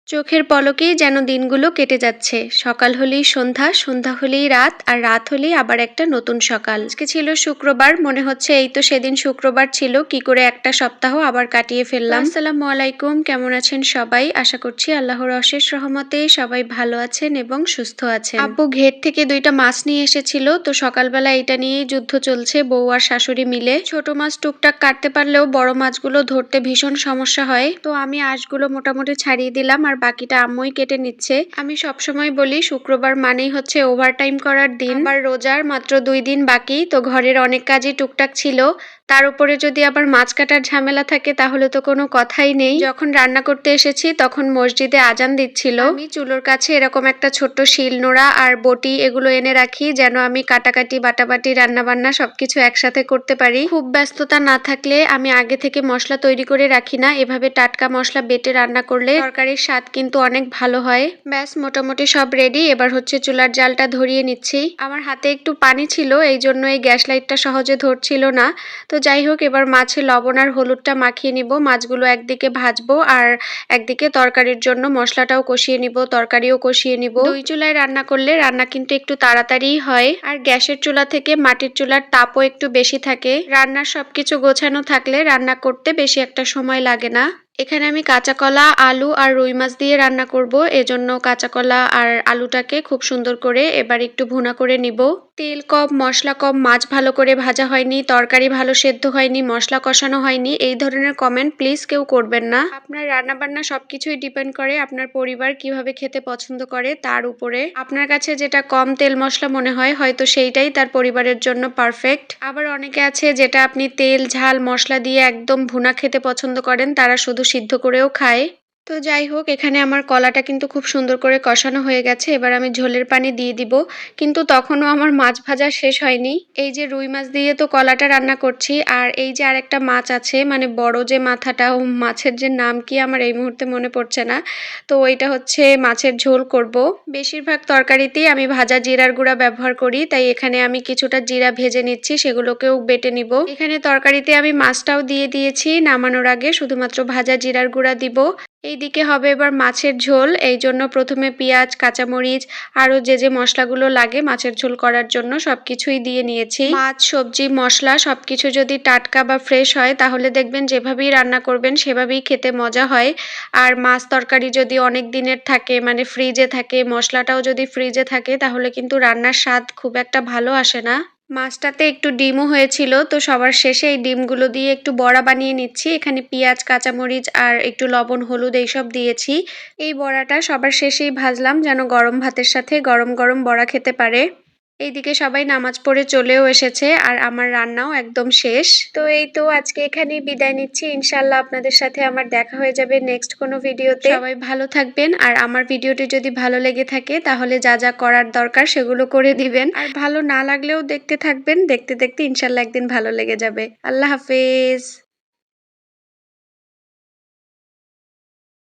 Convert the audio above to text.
চোখের পলকেই যেন দিনগুলো কেটে যাচ্ছে। সকাল হলেই সন্ধ্যা, সন্ধ্যা হলেই রাত, আর রাত হলেই আবার একটা নতুন সকাল। আজকে ছিল শুক্রবার, মনে হচ্ছে এই তো সেদিন শুক্রবার ছিল, কি করে একটা সপ্তাহ আবার কাটিয়ে ফেললাম। আসসালামু আলাইকুম, কেমন আছেন সবাই? আশা করছি আল্লাহর অশেষ রহমতে সবাই ভালো আছেন এবং সুস্থ আছেন। আব্বু ঘের থেকে 2টা মাছ নিয়ে এসেছিল, তো সকালবেলা এটা নিয়েই যুদ্ধ চলছে বউ আর শাশুড়ি মিলে। ছোট মাছ টুকটাক কাটতে পারলেও বড় মাছগুলো ধরতে ভীষণ সমস্যা হয়, তো আমি আঁশগুলো মোটামুটি ছাড়িয়ে দিলাম আর বাকিটা আম্মুই কেটে নিচ্ছে। আমি সবসময় বলি শুক্রবার মানেই হচ্ছে ওভারটাইম করার দিন। আবার রোজার মাত্র 2 দিন বাকি, তো ঘরের অনেক কাজই টুকটাক ছিল, তার উপরে যদি আবার মাছ কাটার ঝামেলা থাকে তাহলে তো কোনো কথাই নেই। যখন রান্না করতে এসেছি তখন মসজিদে আজান দিচ্ছিল। আমি চুলোর কাছে এরকম একটা ছোট্ট শিলনোড়া আর বটি এগুলো এনে রাখি, যেন আমি কাটাকাটি বাটাবাটি রান্নাবান্না সবকিছু একসাথে করতে পারি। খুব ব্যস্ততা না থাকলে আমি আগে থেকে মশলা তৈরি করে রাখি না, এভাবে টাটকা মশলা বেটে রান্না করলে তরকারির স্বাদ কিন্তু অনেক ভালো হয়। ব্যাস মোটামুটি সব রেডি, এবার হচ্ছে চুলার জালটা ধরিয়ে নিচ্ছি। আমার হাতে একটু পানি ছিল, এই জন্য এই গ্যাস লাইটটা সহজে ধরছিল না। তো যাই হোক, এবার মাছে লবণ আর হলুদটা মাখিয়ে নিব। মাছগুলো একদিকে ভাজবো আর একদিকে তরকারির জন্য মশলাটাও কষিয়ে নিব, তরকারিও কষিয়ে নিব। 2 চুলায় রান্না করলে রান্না কিন্তু একটু তাড়াতাড়িই হয়, আর গ্যাসের চুলা থেকে মাটির চুলার তাপও একটু বেশি থাকে। রান্নার সবকিছু গোছানো থাকলে রান্না করতে বেশি একটা সময় লাগে না। এখানে আমি কাঁচা কলা, আলু আর রুই মাছ দিয়ে রান্না করব, এজন্য কাঁচা কলা আর আলুটাকে খুব সুন্দর করে এবার একটু ভুনা করে নিব। তেল কম, মশলা কম, মাছ ভালো করে ভাজা হয়নি, তরকারি ভালো সেদ্ধ হয়নি, মশলা কষানো হয়নি, এই ধরনের কমেন্ট প্লিজ কেউ করবেন না। আপনার রান্নাবান্না সবকিছুই ডিপেন্ড করে আপনার পরিবার কিভাবে খেতে পছন্দ করে তার উপরে। আপনার কাছে যেটা কম তেল মশলা মনে হয়, হয়তো সেইটাই তার পরিবারের জন্য পারফেক্ট। আবার অনেকে আছে যেটা আপনি তেল ঝাল মশলা দিয়ে একদম ভুনা খেতে পছন্দ করেন, তারা শুধু সিদ্ধ করেও খায়। তো যাই হোক, এখানে আমার কলাটা কিন্তু খুব সুন্দর করে কষানো হয়ে গেছে, এবার আমি ঝোলের পানি দিয়ে দিব। কিন্তু তখনও আমার মাছ ভাজা শেষ হয়নি। এই যে রুই মাছ দিয়ে তো কলাটা রান্না করছি, আর এই যে আরেকটা মাছ আছে, মানে বড় যে মাথাটা, ও মাছের যে নাম কি আমার এই মুহূর্তে মনে পড়ছে না, তো ওইটা হচ্ছে মাছের ঝোল করব। বেশিরভাগ তরকারিতেই আমি ভাজা জিরার গুঁড়া ব্যবহার করি, তাই এখানে আমি কিছুটা জিরা ভেজে নিচ্ছি, সেগুলোকেও বেটে নিব। এখানে তরকারিতে আমি মাছটাও দিয়ে দিয়েছি, নামানোর আগে শুধুমাত্র ভাজা জিরার গুঁড়া দিব। এইদিকে হবে এবার মাছের ঝোল, এই জন্য প্রথমে পেঁয়াজ, কাঁচামরিচ আরও যে মশলাগুলো লাগে মাছের ঝোল করার জন্য সবকিছুই দিয়ে নিয়েছি। মাছ, সবজি, মশলা সবকিছু যদি টাটকা বা ফ্রেশ হয় তাহলে দেখবেন যেভাবেই রান্না করবেন সেভাবেই খেতে মজা হয়। আর মাছ তরকারি যদি অনেক দিনের থাকে, মানে ফ্রিজে থাকে, মশলাটাও যদি ফ্রিজে থাকে, তাহলে কিন্তু রান্নার স্বাদ খুব একটা ভালো আসে না। মাছটাতে একটু ডিমও হয়েছিল, তো সবার শেষে এই ডিমগুলো দিয়ে একটু বড়া বানিয়ে নিচ্ছি। এখানে পেঁয়াজ, কাঁচামরিচ আর একটু লবণ হলুদ এইসব দিয়েছি। এই বড়াটা সবার শেষেই ভাজলাম, যেন গরম ভাতের সাথে গরম গরম বড়া খেতে পারে। এইদিকে সবাই নামাজ পড়ে চলেও এসেছে আর আমার রান্নাও একদম শেষ। তো এই তো আজকে এখানেই বিদায় নিচ্ছি, ইনশাল্লাহ আপনাদের সাথে আমার দেখা হয়ে যাবে নেক্সট কোনো ভিডিওতে। সবাই ভালো থাকবেন, আর আমার ভিডিওটি যদি ভালো লেগে থাকে তাহলে যা যা করার দরকার সেগুলো করে দিবেন, আর ভালো না লাগলেও দেখতে থাকবেন, দেখতে দেখতে ইনশাল্লাহ একদিন ভালো লেগে যাবে। আল্লাহ হাফেজ।